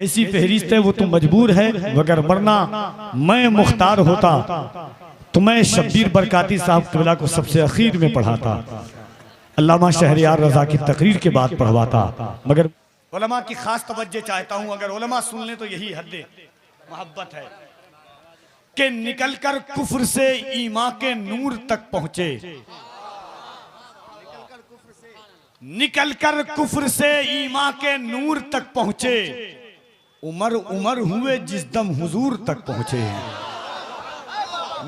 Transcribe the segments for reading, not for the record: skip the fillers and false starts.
ऐसी फहरिस्त है वो तो मजबूर है, मगर वरना मैं मुख्तार होता तो मैं शब्बीर बरकाती साहब क़िबला को सबसे आखिर में पढ़ाता, अल्लामा शहरयार रजा की तकरीर के बाद पढ़वाता। मगर उलमा की खास तवज्जो चाहता हूं, अगर उलमा सुन ले तो यही हद मोहब्बत है कि निकलकर कुफ्र से ईमान के नूर तक पहुंचे, निकलकर कुफ्र से ईमान के नूर तक पहुंचे, उमर उमर हुए जिस दम हुजूर तक पहुंचे।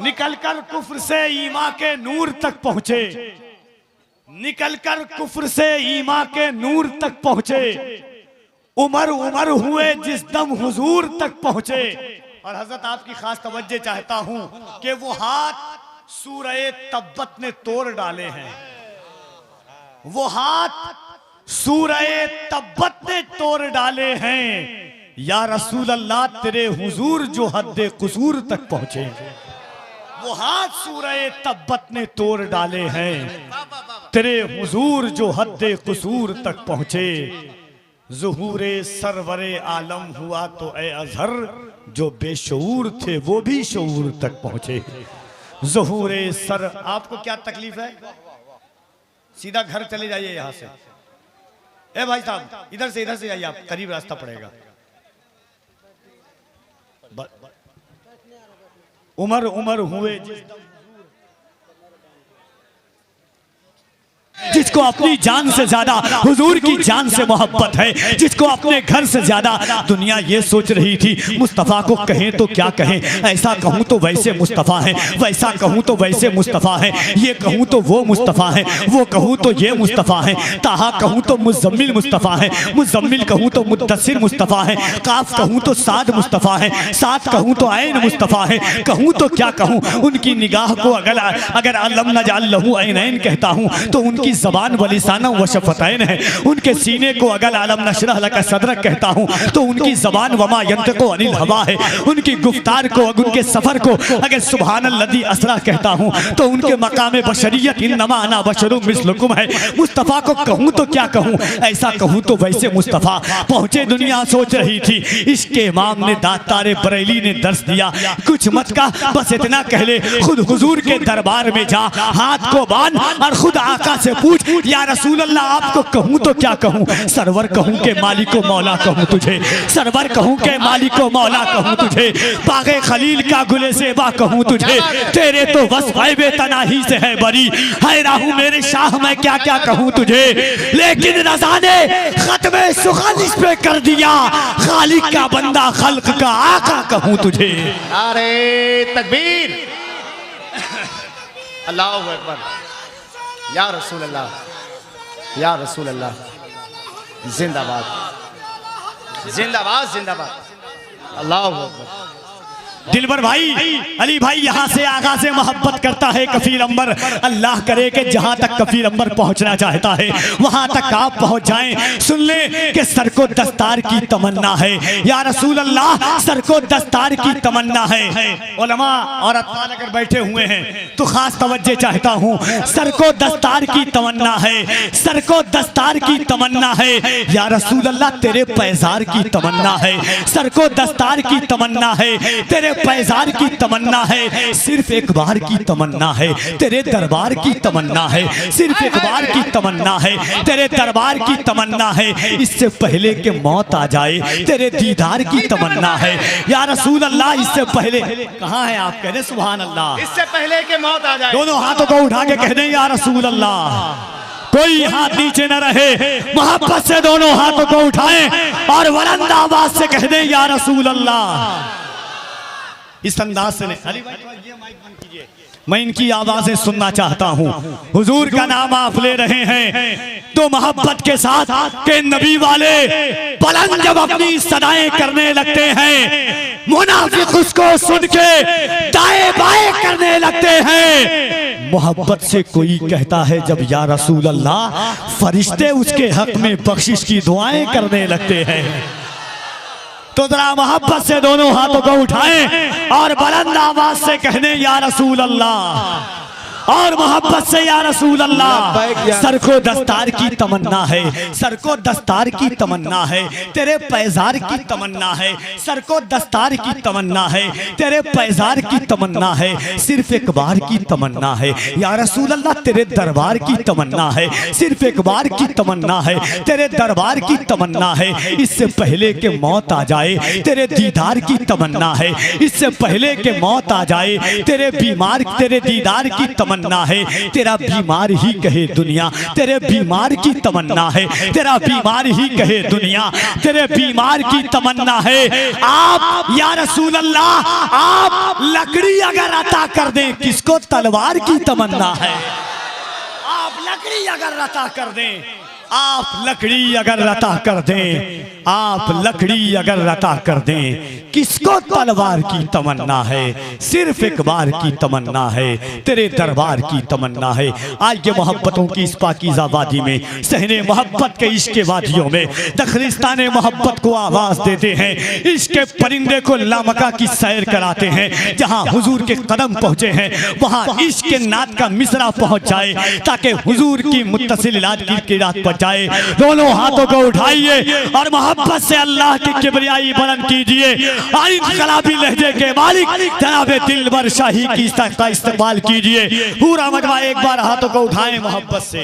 निकलकर कुफ्र से ईमान के नूर तक पहुंचे, निकलकर कुफ्र से ईमान के नूर तक पहुंचे, उमर उमर हुए जिस दम हुजूर तक पहुंचे। और हजरत आपकी खास तवज्जो चाहता हूं कि वो हाथ सूरह तब्बत ने तोड़ डाले हैं, वो हाथ सूरह तब्बत ने तोड़ डाले हैं। या रसूल अल्लाह तेरे हुजूर जो हद्दे कुसूर तक पहुंचे, वो हाथ सूरह तब्बत ने तोड़ डाले हैं, तेरे हुजूर जो हद्दे कुसूर तक पहुंचे। ज़ुहूरे सरवरे आलम हुआ तो ए अज़हर जो बेशऊर थे वो भी शऊर तक पहुंचे। ज़ुहूरे सर, आपको क्या तकलीफ है? सीधा घर चले जाइए यहां से। ए भाई साहब इधर से जाइए, आप करीब रास्ता पड़ेगा। उमर उमर हुए जिसको अपनी जान से ज्यादा हुजूर की जान से मोहब्बत है, जिसको अपने घर से ज्यादा दुनिया ये सोच रही थी मुस्तफ़ा को कहें तो क्या कहें, ऐसा कहूं तो वैसे मुस्तफ़ा है, वैसा कहूं तो वैसे मुस्तफ़ा है, ये कहूं तो वो मुस्तफ़ा है, वो कहूं तो ये मुस्तफ़ा है, ताहा कहूं तो मुज़म्मिल मुस्तफ़ा है, मुज़म्मिल कहूं तो मुद्दस्सिर मुस्तफ़ा है, काफ कहूं तो साद मुस्तफ़ा है, साद कहूं तो ऐन मुस्तफ़ा है, कहूं तो क्या कहूं। उनकी निगाह को अगर अलम नजाल लहू ऐनैन कहता हूं तो उनकी ज़बान वलिसाना व शफ़तैन है। उनके सीने को अगर आलम नशरह लका सदरक कहता हूँ तो उनकी ज़बान वमा यंतिक़ु अनिल हवा है। उनकी गुफ्तार को, उनके सफ़र को अगर सुब्हानल्लज़ी असरा कहता हूँ तो उनके मकाम बशरियत इन्नमा अना बशरुम मिस्लुकुम है। मुस्तफ़ा को कहूँ तो क्या कहूँ, ऐसा कहूँ तो वैसे मुस्तफ़ा पहुँचे। दुनिया सोच रही थी इसके इमाम ने दातारे बरेली ने दर्श दिया, कुछ मत का बस इतना कह ले, खुद हुजूर के दरबार में जा, हाथ को बांध और खुद आका से पूछ या रसूल अल्लाह आपको कहूं तो क्या कहूं। सरवर कहूं के मालिको मौला कहूं तुझे, सरवर कहूं के मालिको मौला कहूं तुझे, बागे खलील का गुले सेबा कहूं तुझे, तेरे तो वस्फ़ बेतनाही से है बरी, है राहू मेरे शाह मैं क्या क्या कहूं तुझे। लेकिन रज़ा ने खत्मे सुखालिश पे कर दिया, खालिक का बंदा खल्क का आका कहूं तुझे। अरे तकबीर, अल्लाहु अकबर, या रसूल अल्लाह, या रसूल अल्लाह, जिंदाबाद जिंदाबाद जिंदाबाद, अल्लाहु अकबर। दिलबर भाई, अली भाई यहाँ से आगा से मोहब्बत करता है कफील अंबर। अल्लाह करे कि जहाँ तक कफील अंबर पहुँचना चाहता है वहाँ तक आप पहुँच जाएं। सुन ले कि सर को दस्तार की तमन्ना है, या रसूल अल्लाह सर को दस्तार की तमन्ना है। उलमा और अत्फाल अगर बैठे हुए हैं तो खास तवज्जो चाहता हूँ, सर को दस्तार की तमन्ना है, सर को दस्तार की तमन्ना है, या रसूल अल्लाह तेरे पैजार की तमन्ना है, सर को दस्तार की तमन्ना है, तेरे पैजार की तमन्ना है, सिर्फ एक बार की तमन्ना है, तेरे दरबार की तमन्ना है, सिर्फ एक बार की तमन्ना है, तेरे दरबार की तमन्ना है, इससे पहले कि मौत आ जाए तेरे दीदार की तमन्ना है। या रसूल अल्लाह इससे पहले कहाँ है आप, कह दें सुभान अल्लाह, इससे पहले कि मौत आ जाए। दोनों हाथों को उठा के कह दें या रसूल अल्लाह, कोई हाथ नीचे न रहे, मोहब्बत से दोनों हाथों को उठाएं और बुलंद आवाज से कह दें या रसूल अल्लाह। इस अंदाज से मैं इनकी आवाजें सुनना चाहता हूँ। हुजूर का नाम आप ले रहे हैं तो मोहब्बत के साथ के नबी वाले बुलंद जब अपनी सदाएं करने लगते हैं, मुनाफिक उसको सुन के दाएं बाएं करने लगते हैं। मोहब्बत से कोई कहता है जब या रसूल अल्लाह, फरिश्ते उसके हक में बख्शिश की दुआएं करने लगते हैं। तो जरा मोहब्बत से दोनों हाथों को उठाएं और बुलंद आवाज से कहने या रसूल अल्लाह। और मोहब्बत से या रसूल अल्लाह। सर को दस्तार की तमन्ना है, सर को दस्तार की तमन्ना है, तेरे पैजार की तमन्ना है, सर को दस्तार की तमन्ना है, तेरे पैजार की तमन्ना है, सिर्फ एक बार की तमन्ना है या रसूल अल्लाह, तेरे दरबार की तमन्ना है, सिर्फ एक बार की तमन्ना है, तेरे दरबार की तमन्ना है, इससे पहले के मौत आ जाए तेरे दीदार की तमन्ना है, इससे पहले के मौत आ जाए तेरे दीदार की तमन्ना है, तेरा बीमार ही कहे दुनिया, तेरे बीमार की तमन्ना है, तेरा बीमार ही कहे दुनिया, तेरे बीमार की तमन्ना है। आप या रसूल अल्लाह, आप लकड़ी अगर अता कर दें, किसको तलवार की तमन्ना है? आप लकड़ी अगर अता कर दें, आप लकड़ी अगर अता कर दें, आप लकड़ी अगर अता कर दें, किसको तलवार की तमन्ना है? सिर्फ एक बार की तमन्ना है, तेरे दरबार की तमन्ना है। आज के मोहब्बतों की इस पाकीज़ा वादी में, सहने मोहब्बत के इश्क वादियों में, दखलिस्तान मोहब्बत को आवाज देते हैं, इश्क परिंदे को लामका की सैर कराते हैं। जहां हुजूर के कदम पहुंचे हैं वहां इश्क के नात का मिसरा पहुंच जाए, ताकि हुजूर की मुत्तसिल इलाज की रात पहुंच जाए। दोनों हाथों को उठाइए और मोहब्बत से अल्लाह की किबरियाई बुलंद कीजिए और इनकलाबी लहजे के मालिक जनाब दिलबर शाही की का इस्तेमाल कीजिए। पूरा मजमा एक बार हाथों को उठाएं मोहब्बत से,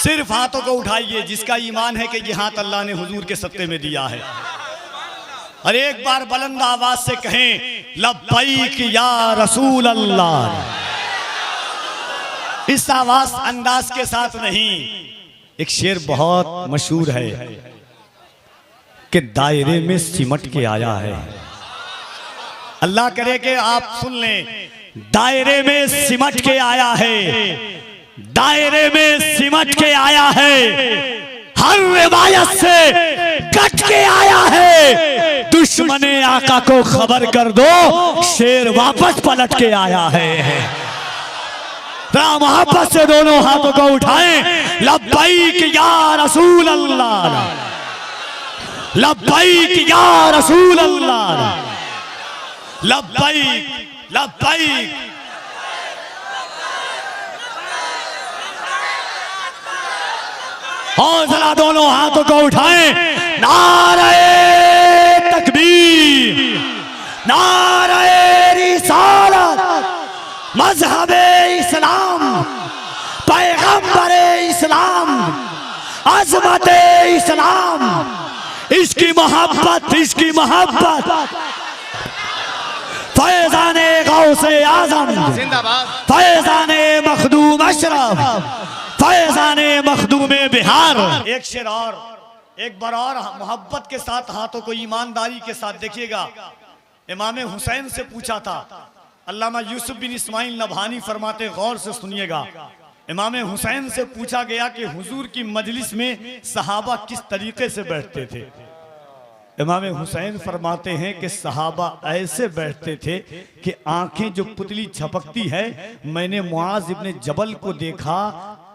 सिर्फ हाथों को उठाइए जिसका ईमान है कि ये हाथ अल्लाह ने हुजूर के सत्ते में दिया है, और एक बार बुलंद आवाज से कहें लब्बैक या रसूल अल्लाह। इस आवाज अंदाज के साथ नहीं, एक शेर बहुत मशहूर है कि दायरे में सिमट के आया है। अल्लाह करे कि आप सुन लें, दायरे में सिमट के आया है, दायरे में सिमट के आया है, हर रिवायत से कट के आया है। दुश्मने आका को खबर कर दो, शेर वापस पलट के आया है। मोहब्बत से दोनों हाथों को उठाएं, लब्बैक या रसूल अल्लाह, लब्बैक या रसूल अल्लाह, लब्बैक लब्बैक। हौसला दोनों हाथों को उठाएं, नारे तकबीर, नारे रिसालत, मजहबे इस्लाम, पैगंबरे इस्लाम, अज़मते इस्लाम, इसकी मोहब्बत, इसकी मोहब्बत। फैज़ाने गौसे आज़म जिंदाबाद, फैज़ाने मखदूम अशरफ, फैज़ाने मखदूम बिहार। एक शेर और, एक बार और मोहब्बत के साथ हाथों को ईमानदारी के साथ देखिएगा। इमाम हुसैन से पूछा था, अल्लामा यूसुफ बिन इस्माइल नभानी फरमाते, गौर से सुनिएगा। इमाम हुसैन से पूछा गया कि हुजूर की मजलिस में सहाबा किस तरीके से बैठते थे। इमाम हुसैन फरमाते हैं कि सहाबा ऐसे बैठते थे कि आंखें जो पुतली झपकती है, मैंने मुआज इब्ने जबल को देखा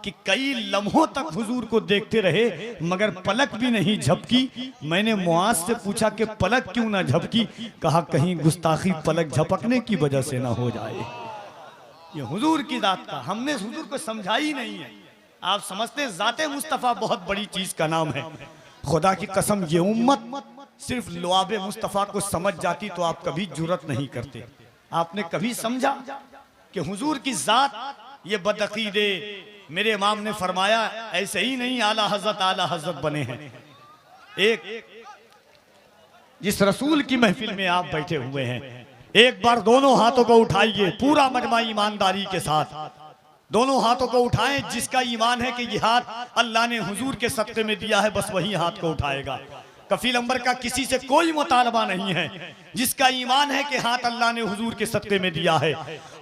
कि कई लम्हों तक हुजूर को देखते रहे मगर पलक भी नहीं झपकी। मैंने मुआज से पूछा कि पलक क्यों ना झपकी? कहा कहीं गुस्ताखी पलक झपकने की वजह से ना हो जाए। ये हुजूर की जात का हमने हुजूर को समझा ही नहीं है। आप समझते जाते मुस्तफ़ा बहुत बड़ी चीज का नाम है। खुदा की कसम, ये उम्मत सिर्फ लुआबे मुस्तफ़ा को समझ जाती तो आप कभी जुर्रत नहीं करते। आपने कभी समझा कि हुजूर की जात ये बदअकीदे, मेरे इमाम ने फरमाया ऐसे ही नहीं आला हजरत बने हैं। एक जिस रसूल की महफिल में आप बैठे हुए हैं, एक बार दोनों हाथों को उठाइए, पूरा मजमा ईमानदारी के साथ दोनों हाथों को उठाएं। जिसका ईमान है कि ये हाथ अल्लाह ने हुजूर के सत्ते में दिया है, बस वही हाथ को उठाएगा। कफील अंबर का किसी से कोई मुतालबा नहीं है। जिसका ईमान है कि हाथ अल्लाह ने हुजूर के सत्ते में दिया है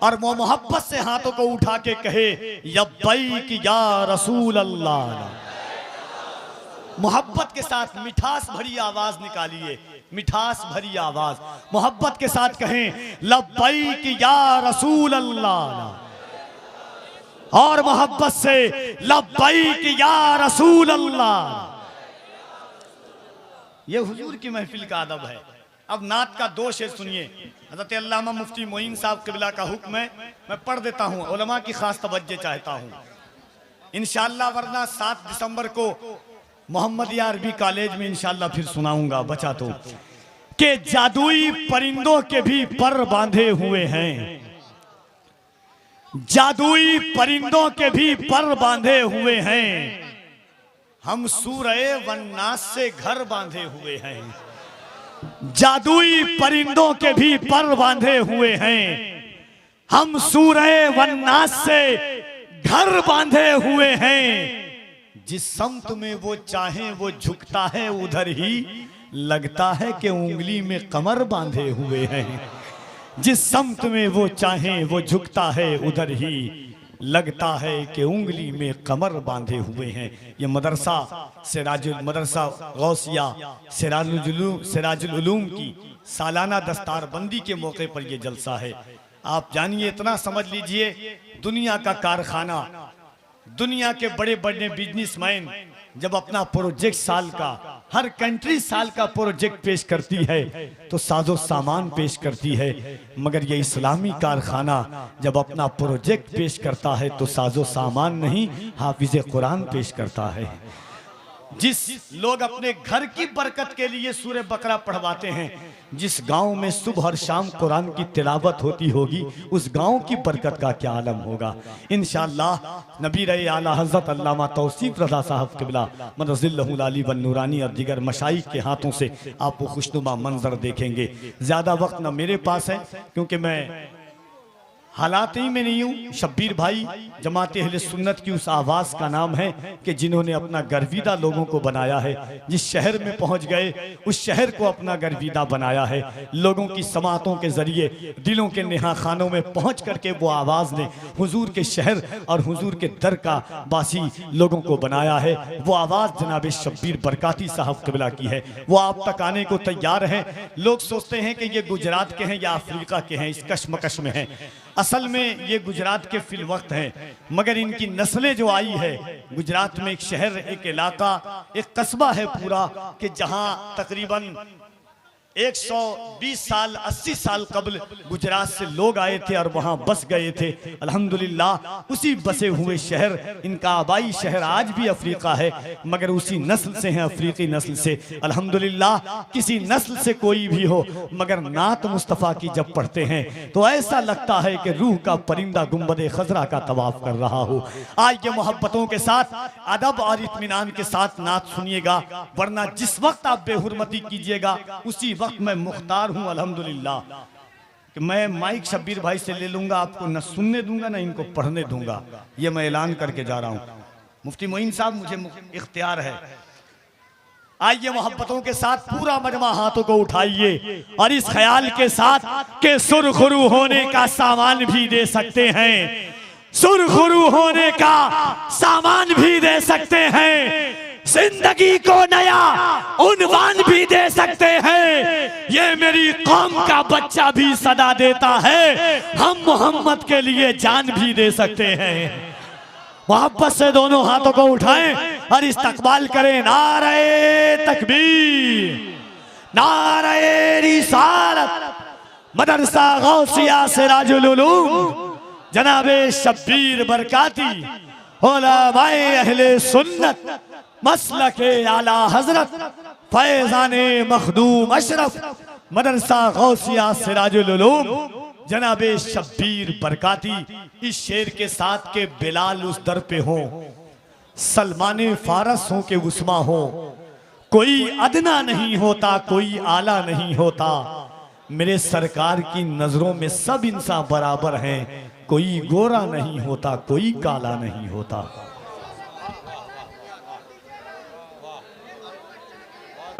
और वो मोहब्बत से हाथों को उठा के कहे लब्बैक या रसूल अल्लाह। मोहब्बत के साथ मिठास भरी आवाज निकालिए, मिठास भरी आवाज मोहब्बत के साथ कहें लब्बैक या रसूल अल्लाह, और मोहब्बत से लब्बैक या रसूल अल्लाह। ये हुजूर की महफिल का अदब है। अब नात का दोष है, सुनिए। हज़रत अल्लामा मुफ्ती मोइन साहब क़िबला का हुक्म है, मैं पढ़ देता हूँ, उलमा की खास तवज्जो चाहता हूँ इंशाअल्लाह, वरना 7 दिसंबर को मोहम्मदिया अरबी कॉलेज में इंशाअल्लाह फिर सुनाऊंगा बचा तो, कि जादुई परिंदों के भी पर बांधे हुए हैं, जादुई परिंदों के भी पर बांधे हुए हैं, हम सूरए वन्नास से घर बांधे हुए हैं, जादुई परिंदों के भी पर बांधे हुए हैं, हम सूरए वन्नास से घर बांधे हुए हैं, जिस समत में वो चाहे वो झुकता है उधर ही लगता है कि उंगली में कमर बांधे हुए हैं, जिस समत में वो चाहे वो झुकता है उधर ही लगता है कि उंगली में कमर बांधे हुए हैं। ये मदरसा मदरसा गौसिया सिराजुल उलूम की सालाना दस्तारबंदी के मौके पर ये जलसा है। आप जानिए, इतना समझ लीजिए, दुनिया का कारखाना, दुनिया के बड़े बड़े बिजनेसमैन जब अपना प्रोजेक्ट साल का, हर कंट्री साल का प्रोजेक्ट पेश करती है तो साजो सामान पेश करती है, मगर ये इस्लामी कारखाना जब अपना प्रोजेक्ट पेश करता है तो साजो सामान नहीं, हाफिज कुरान पेश करता है। जिस लोग अपने घर की बरकत के लिए सूरह बकरा पढ़वाते हैं, जिस गांव में सुबह और शाम कुरान की तिलावत होती होगी, उस गांव की बरकत का क्या आलम होगा। इंशाअल्लाह नबी रहे आला हज़रत अल्लामा तौसीफ रज़ा साहब क़िबला मदज़िल्लहुल आली व नूरानी और दीगर मशाइख के हाथों से आप वो खुशनुमा मंजर देखेंगे। ज़्यादा वक्त न मेरे पास है क्योंकि मैं हालात ही में नहीं हूँ। शब्बीर भाई जमात अहले सुन्नत की उस आवाज़ का नाम है कि जिन्होंने अपना गर्विदा लोगों को बनाया है, जिस शहर में पहुँच गए उस शहर को अपना गर्विदा बनाया है, लोगों की समातों के ज़रिए दिलों के नेहा खानों में पहुँच करके वो आवाज़ ने हुजूर के शहर और हुजूर के दर का बासी लोगों को बनाया है। वो आवाज़ जनाब शब्बीर बरकाती साहब क़िबला की है, वो आप तक आने को तैयार हैं। लोग सोचते हैं कि ये गुजरात के हैं या अफ्रीका के हैं, इस कशमकश में हैं। असल में ये गुजरात के फिल वक्त हैं, मगर इनकी नस्लें जो आई है, गुजरात में एक शहर, एक इलाका, एक कस्बा है पूरा कि जहां तकरीबन 120 साल 80 साल कबल गुजरात से लोग आए थे और वहां बस गए थे। अल्हम्दुलिल्लाह उसी बसे हुए शहर, इनका आबाई शहर आज भी अफ्रीका है, मगर उसी नस्ल से हैं, अफ्रीकी नस्ल से। अल्हम्दुलिल्लाह किसी नस्ल से कोई भी हो, मगर नात मुस्तफ़ा की जब पढ़ते हैं तो ऐसा लगता है कि रूह का परिंदा गुंबद खजरा का तवाफ कर रहा हो। आज ये मोहब्बतों के साथ, अदब और इत्मीनान के साथ नात सुनिएगा, वरना जिस वक्त आप बेहुरमती कीजिएगा उसी वक्त मैं मुख्तार हूं अल्हम्दुलिल्लाह कि मैं माइक शब्बीर भाई से ले लूंगा, आपको न सुनने दूंगा न इनको पढ़ने दूंगा। ये मैं ऐलान करके जा रहा हूं। मुफ्ती मोइन साहब मुझे इख्तियार है। आइए मोहब्बतों के साथ पूरा मजमा हाथों को उठाइए और इस ख्याल के साथ के सुरखरू होने का सामान भी दे सकते हैं, सुरखरू होने का सामान भी दे सकते हैं, जिंदगी को नया उन्वान भी दे सकते हैं। ये मेरी कौम का बच्चा भी सदा देता है, हम मोहम्मद के लिए जान भी दे सकते हैं। मोहब्बत से दोनों हाथों को उठाएं और इस्तकबाल करें। नारे तकबीर, नारे रिसालत, मदरसा गौसिया सिराजुल उलूम, जनाबे शब्बीर बरकाती, उलमाए अहले सुन्नत, मसलके आला हजरत फैजाने मखदूम अशरफ, मदरसा गौसिया सिराजुल उलूम, जनाबे शब्बीर बरकाती। इस शेर के साथ के बिलाल उस दर पे हो, सलमान फारस हो के उस्मा हो, कोई अदना नहीं होता, कोई आला नहीं होता। मेरे सरकार की नजरों में सब इंसान बराबर हैं, कोई गोरा नहीं होता, कोई काला नहीं होता।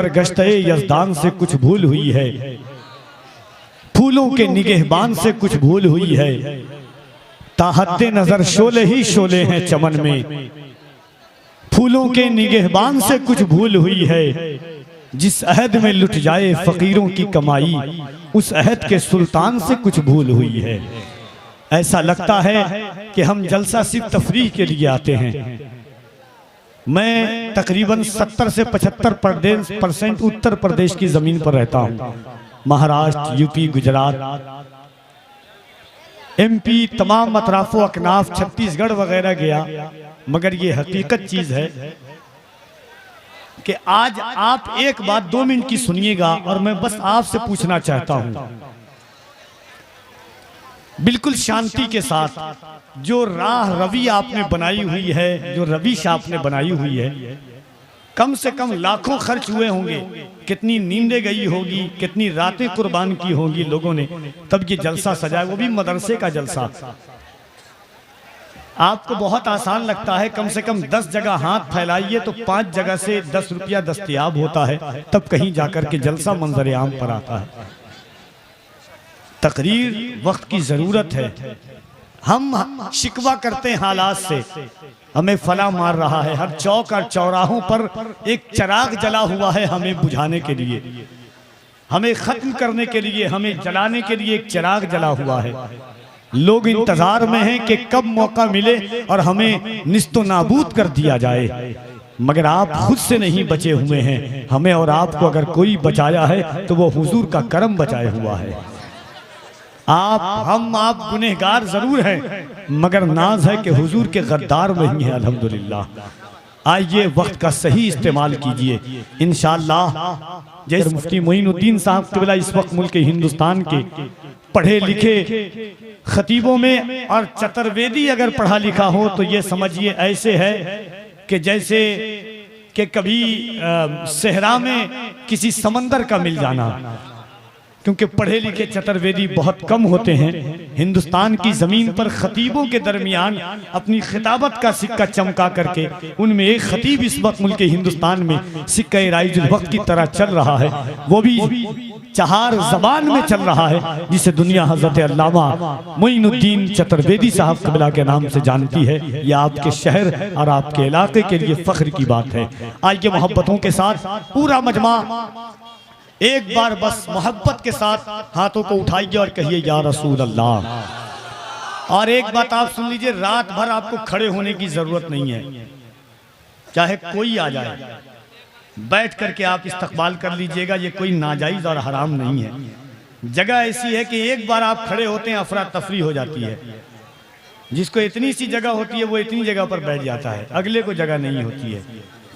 गश्ते यज़दान से कुछ भूल हुई है, फूलों के निगहबान से कुछ भूल हुई है, ताहद्दे नजर शोले ही शोले हैं चमन में, फूलों के निगहबान से कुछ भूल हुई है। जिस अहद में लुट जाए फकीरों की कमाई, उस अहद के सुल्तान से कुछ भूल हुई है। ऐसा लगता है कि हम जलसा सिर्फ तफरीह के लिए आते हैं। मैं तकरीबन 70 से 75% उत्तर प्रदेश की ज़मीन पर रहता हूँ। महाराष्ट्र, यूपी, गुजरात, एमपी, तमाम अतराफो अकनाफ, छत्तीसगढ़ वगैरह गया। मगर ये हकीकत चीज है कि आज आप एक बात 2 मिनट की सुनिएगा और मैं बस आपसे पूछना चाहता हूं, बिल्कुल शांति के साथ, जो राह रवि आपने बनाई हुई है, जो रविश आपने बनाई हुई है, कम से कम लाखों खर्च हुए होंगे, कितनी नींदें गई होगी, कितनी रातें कुर्बान की होंगी लोगों ने, तब ये जलसा सजाया, वो भी मदरसे का जलसा। आपको बहुत आसान लगता है, कम से कम 10 जगह हाथ फैलाइए तो 5 जगह से 10 रुपया दस्तयाब होता है, तब कहीं जाकर के जलसा मंजर आम पर आता है। तकरीर वक्त की जरूरत है। हम शिकवा करते हैं हालात से, हमें फला मार रहा है, हर चौक और चौराहों पर एक चिराग जला हुआ है हमें बुझाने के लिए, हमें खत्म करने के लिए, हमें जलाने के लिए एक चिराग जला हुआ है। लोग इंतजार में हैं कि कब मौका मिले और हमें निस्तो नाबूद कर दिया जाए, मगर आप खुद से नहीं बचे हुए हैं। हमें और आपको अगर कोई बचाया है तो वो हुजूर का करम बचाया हुआ है। आप गुनहगार जरूर हैं, मगर नाज है कि हुजूर के गद्दार नहीं है। अल्हम्दुलिल्लाह। आइए वक्त का सही इस्तेमाल कीजिए, इंशाअल्लाह। जैसे मुफ्ती मोइनुद्दीन साहब क़िबला इस वक्त मुल्क हिंदुस्तान के पढ़े लिखे खतीबों में, और चतुर्वेदी अगर पढ़ा लिखा हो तो ये समझिए ऐसे है कि जैसे कि कभी सहरा में किसी समंदर का मिल जाना, क्योंकि पढ़े लिखे चतुर्वेदी बहुत कम होते हैं। हिंदुस्तान की जमीन पर खतीबों के दरमियान अपनी खिताबत का सिक्का चमका करके, उनमें एक खतीब इस वक्त मुल्क हिंदुस्तान में सिक्का राइजुल वक्त की तरह चल रहा है, वो भी 4 ज़बान में चल रहा है, जिसे दुनिया हजरत अल्लामा मोइनुद्दीन चतुर्वेदी साहब क़िबला के नाम से जानती है। यह आपके शहर और आपके इलाके के लिए फख्र की बात है। आइए मोहब्बतों के साथ पूरा मजमा एक बार बस मोहब्बत के साथ हाथों को उठाइए और कहिए या रसूल अल्लाह। और एक बात आप सुन लीजिए, रात भर आपको खड़े होने की जरूरत नहीं है, चाहे कोई आ जाए, बैठ करके आप इस्तकबाल कर लीजिएगा। ये कोई नाजायज और हराम नहीं है। जगह ऐसी है कि एक बार आप खड़े होते हैं अफरा तफरी हो जाती है। जिसको इतनी सी जगह होती है वो इतनी जगह पर बैठ जाता है, अगले को जगह नहीं होती है।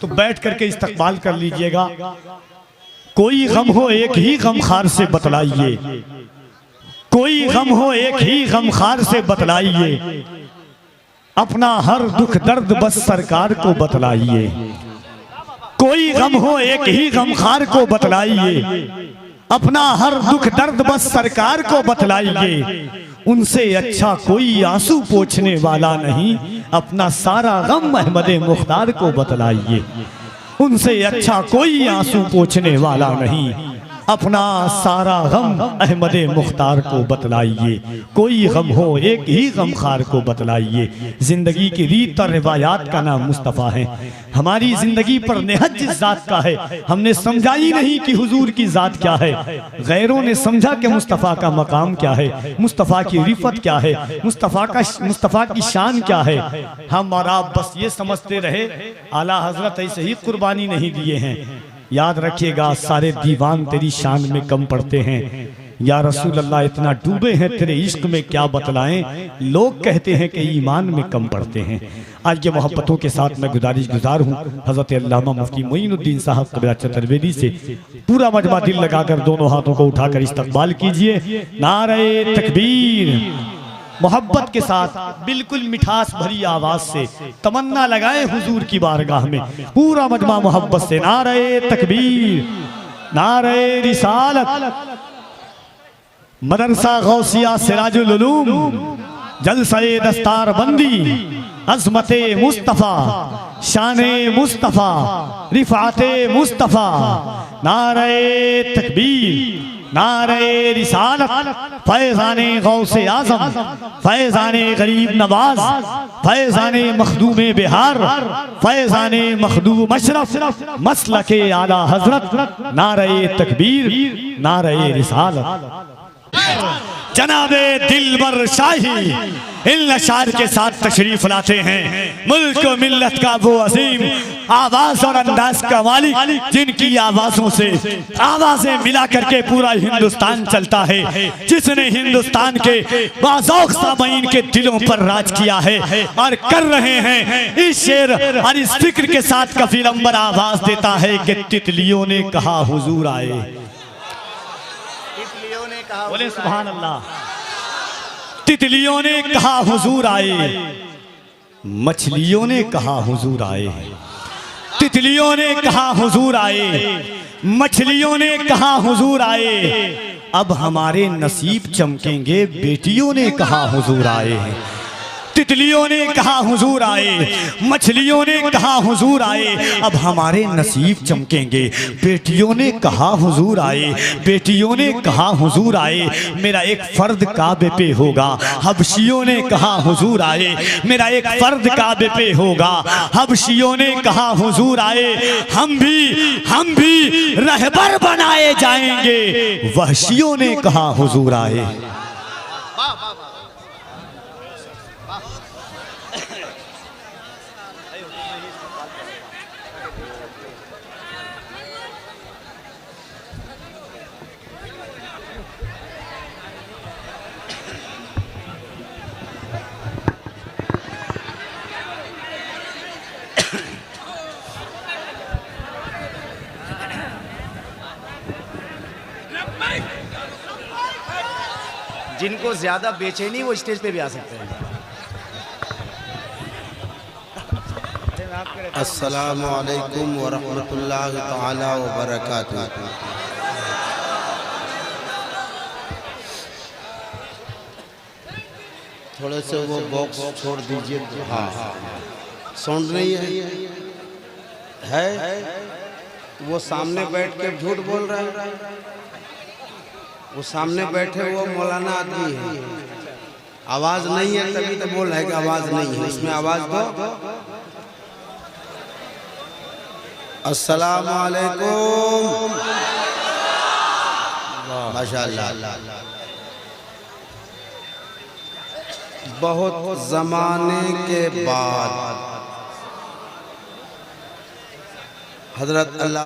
तो बैठ करके इस्तकबाल कर लीजिएगा। कोई गम हो एक ही गमखार से बतलाइए, कोई गम हो एक ही गमखार से बतलाइए, अपना हर दुख दर्द बस सरकार को बतलाइए। कोई गम हो एक ही गमखार को बतलाइए, अपना हर दुख दर्द बस सरकार को बतलाइए। उनसे अच्छा कोई आंसू पोंछने वाला नहीं, अपना सारा गम अहमद मुख्तार को बतलाइए। उनसे अच्छा कोई आंसू पोंछने वाला नहीं, अपना सारा गम अहमद मुख्तार को बतलाइए। कोई गम हो एक ही गमखार को बतलाइए। जिंदगी की रीत और रिवायात का नाम मुस्तफ़ा है। हमारी जिंदगी पर निहज जात का है। हमने समझा ही नहीं कि हुजूर की जात क्या है, गैरों ने समझा कि मुस्तफ़ा का मकाम क्या है, मुस्तफ़ा की रिफत क्या है, मुस्तफ़ा की शान क्या है। हम और आप बस ये समझते रहे आला हजरत ऐसे ही कुर्बानी नहीं दिए हैं। याद रखिएगा, सारे दीवान तेरी शान में कम पड़ते हैं। या रसूल अल्लाह इतना डूबे हैं तेरे इश्क में क्या बतलाएं, लोग कहते हैं कि ईमान में कम पड़ते हैं। आज ये मोहब्बतों के साथ मैं गुजार हूँ हजरत अल्लामा मुफ्ती मोइनुद्दीन साहब क़िबला चतुर्वेदी से पूरा मजमा दिल लगाकर दोनों हाथों को उठाकर इस्तकबाल कीजिए। नारे तकबीर। मोहब्बत के साथ बिल्कुल मिठास भरी आवाज से तमन्ना लगाए हुजूर की बारगाह में, पूरा मजमा मोहब्बत से नारे तकबीर, नारे रिसालत। मदरसा गौसिया सिराजुल उलूम, जलसे दस्तार बंदी, अज़मते मुस्तफ़ा, शाने मुस्तफ़ा, रिफ़ाते मुस्तफ़ा। नारे तकबीर, नारे रिसालत। फैज़ाने गौसे आज़म, फैज़ाने गरीब नवाज, फैज़ाने मखदूमे बिहार, फैज़ाने मखदूम अशरफ, मसलके आला हजरत। नारे तकबीर, नारे रिसालत। जनाबे दिलबर शाही इन अशार के साथ तशरीफ लाते हैं। मुल्क व मिल्लत का वो अजीम आवाज और अंदाज का मालिक, जिनकी आवाजों से आवाजें मिला करके पूरा हिंदुस्तान चलता है, जिसने हिंदुस्तान के बाज़ौक़ सामीन के दिलों पर राज किया है और कर रहे हैं। इस शेर और इस फिक्र के साथ कफील अंबर आवाज देता है कि तितलियों ने कहा हुजूर आए। तितलियों ने कहा बोले सुभान अल्लाह। तितलियों ने कहा हुजूर आए, मछलियों ने कहा हुजूर आए। तितलियों ने कहा हुजूर आए, मछलियों ने कहा हुजूर आए। अब हमारे नसीब चमकेंगे, बेटियों ने कहा हुजूर आए। तितलियों ने कहा हुजूर आए, मछलियों ने कहा हुजूर आए। अब हमारे नसीब चमकेंगे, बेटियों ने कहा हुजूर आए। बेटियों ने कहा हुजूर आए। मेरा एक फर्द काबे पे होगा, हबशियों ने कहा हुजूर आए। मेरा एक फर्द काबे पे होगा, हबशियों ने कहा हुजूर आए। हम भी रहबर बनाए जाएंगे, वहशियों ने कहा हुजूर आए। जिनको ज्यादा बेचैनी वो स्टेज पे भी आ सकते हैं। अस्सलामु अलैकुम व रहमतुल्लाहि तआला व बरकातुहू। थोड़े से वो बॉक्स छोड़ दीजिए। हाँ, साउंड नहीं है वो सामने बैठ के झूठ बोल रहा है। वो सामने बैठे वो मौलाना आदमी है, आवाज नहीं है तभी तो बोल रहा है कि आवाज नहीं है। उसमें आवाज दो। अस्सलामु अलैकुम। माशाअल्लाह। बहुत जमाने के बाद हजरत अल्लाह